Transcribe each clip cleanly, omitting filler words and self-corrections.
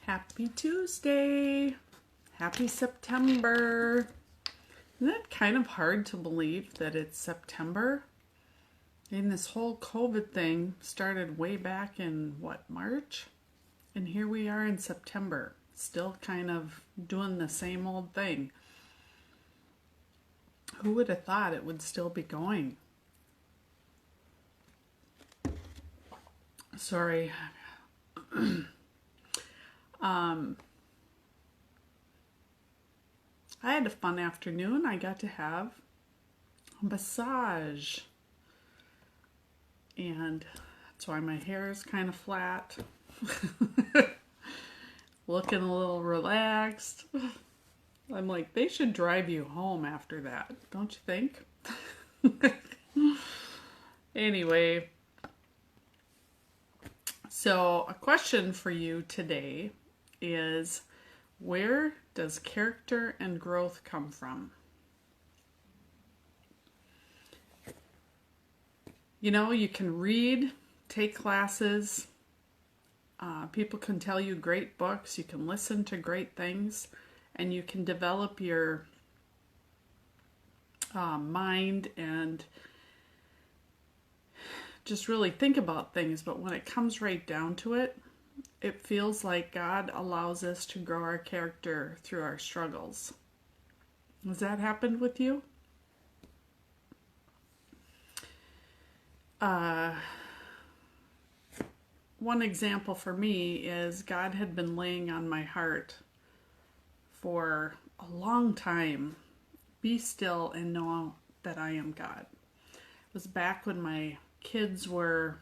Happy Tuesday. Happy September. Isn't it kind of hard to believe that it's September? And this whole COVID thing started way back in, March? And here we are in September, still kind of doing the same old thing. Who would have thought it would still be going? Sorry. I had a fun afternoon. I got to have a massage. And that's why my hair is kind of flat. Looking a little relaxed. I'm like, they should drive you home after that, don't you think? Anyway, so a question for you today is, where does character and growth come from? You know, you can read, take classes, people can tell you great books, you can listen to great things, and you can develop your mind and just really think about things. But when it comes right down to it, it feels like God allows us to grow our character through our struggles. Has that happened with you? One example for me is God had been laying on my heart for a long time, be still and know that I am God. It was back when my kids were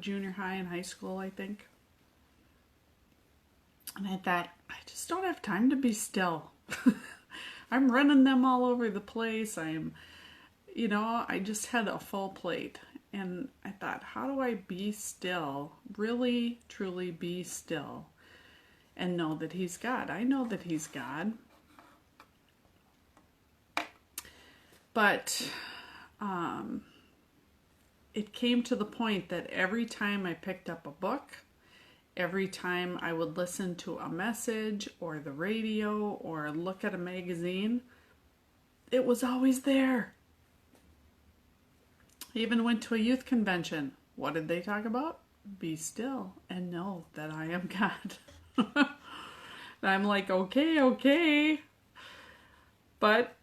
junior high and high school, I think. And I thought, I just don't have time to be still. I'm running them all over the place. I just had a full plate. And I thought, how do I be still, really, truly be still, and know that He's God? I know that He's God. But it came to the point that every time I picked up a book, every time I would listen to a message or the radio or look at a magazine, it was always there. I even went to a youth convention. What did they talk about? Be still and know that I am God. And I'm like, okay. But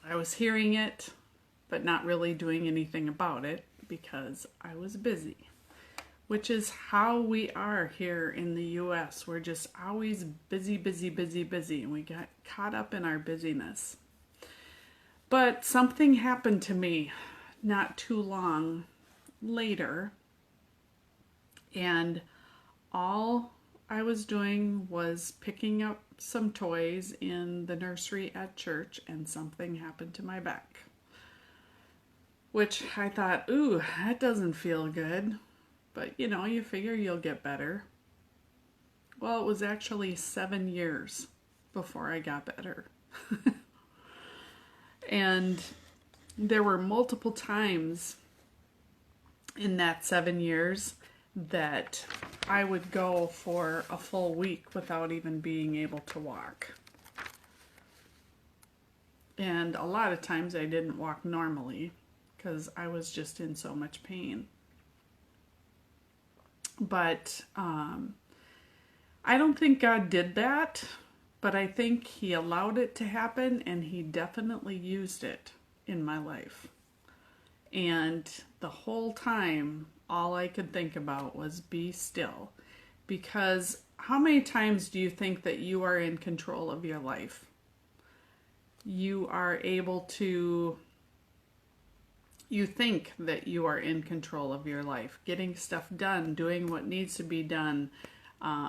I was hearing it, but not really doing anything about it because I was busy. Which is how we are here in the U.S. We're just always busy. And we got caught up in our busyness. But something happened to me not too long later, and all I was doing was picking up some toys in the nursery at church, and something happened to my back. Which I thought, ooh, that doesn't feel good. But you figure you'll get better. Well, it was actually 7 years before I got better. And there were multiple times in that 7 years that I would go for a full week without even being able to walk. And a lot of times I didn't walk normally because I was just in so much pain. But I don't think God did that. But I think He allowed it to happen, and He definitely used it in my life. And the whole time, all I could think about was be still. Because how many times do you think that you are in control of your life? You think that you are in control of your life, getting stuff done, doing what needs to be done,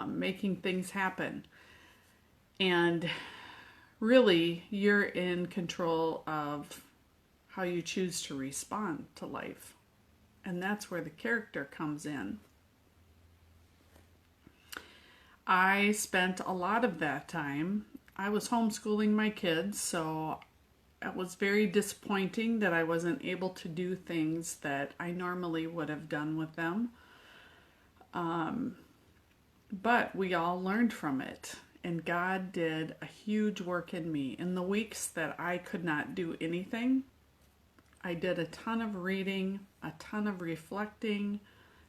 making things happen. And really, you're in control of how you choose to respond to life. And that's where the character comes in. I spent a lot of that time. I was homeschooling my kids, so it was very disappointing that I wasn't able to do things that I normally would have done with them. But we all learned from it. And God did a huge work in me. In the weeks that I could not do anything, I did a ton of reading, a ton of reflecting,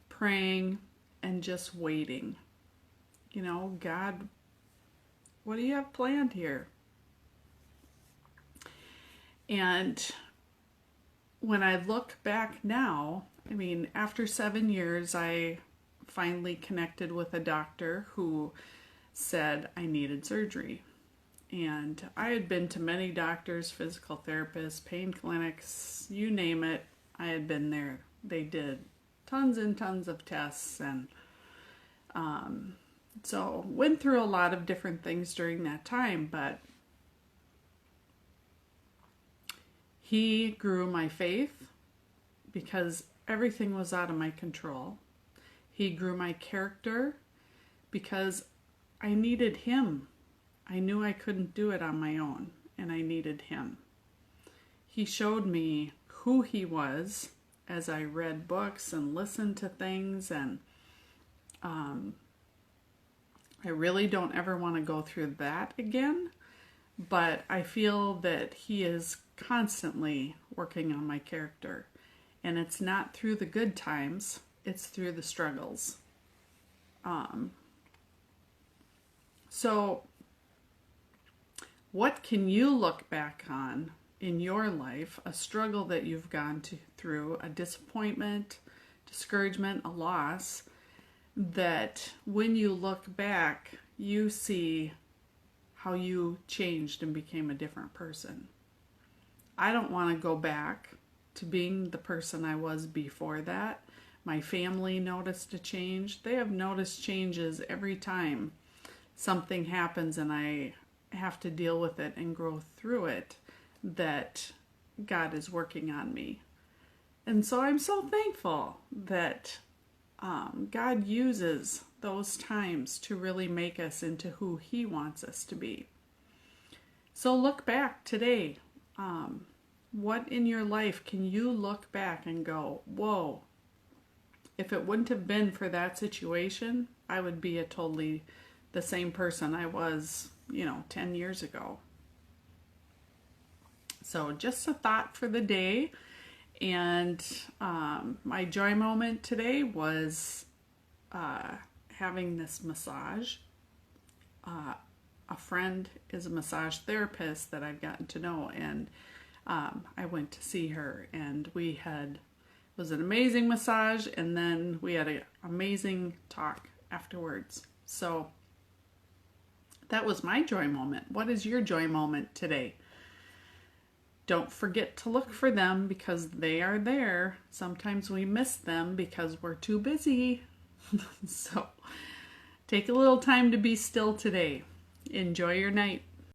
praying, and just waiting. You know, God, what do you have planned here? And when I look back now, I mean, after 7 years, I finally connected with a doctor who said I needed surgery. And I had been to many doctors, physical therapists, pain clinics, you name it, I had been there. They did tons and tons of tests, and so went through a lot of different things during that time, but he grew my faith because everything was out of my control. He grew my character because I needed him. I knew I couldn't do it on my own, and I needed him. He showed me who he was as I read books and listened to things, and I really don't ever want to go through that again, but I feel that he is constantly working on my character, and it's not through the good times, it's through the struggles. So what can you look back on in your life, a struggle that you've gone through, a disappointment, discouragement, a loss, that when you look back, you see how you changed and became a different person? I don't want to go back to being the person I was before that. My family noticed a change. They have noticed changes every time something happens and I have to deal with it and grow through it, that God is working on me. And so I'm so thankful that God uses those times to really make us into who he wants us to be. So look back today. What in your life can you look back and go, whoa, if it wouldn't have been for that situation, I would be a totally the same person I was, 10 years ago. So just a thought for the day. And my joy moment today was having this massage. A friend is a massage therapist that I've gotten to know, and I went to see her, and it was an amazing massage, and then we had an amazing talk afterwards. So that was my joy moment. What is your joy moment today? Don't forget to look for them because they are there. Sometimes we miss them because we're too busy. So take a little time to be still today. Enjoy your night.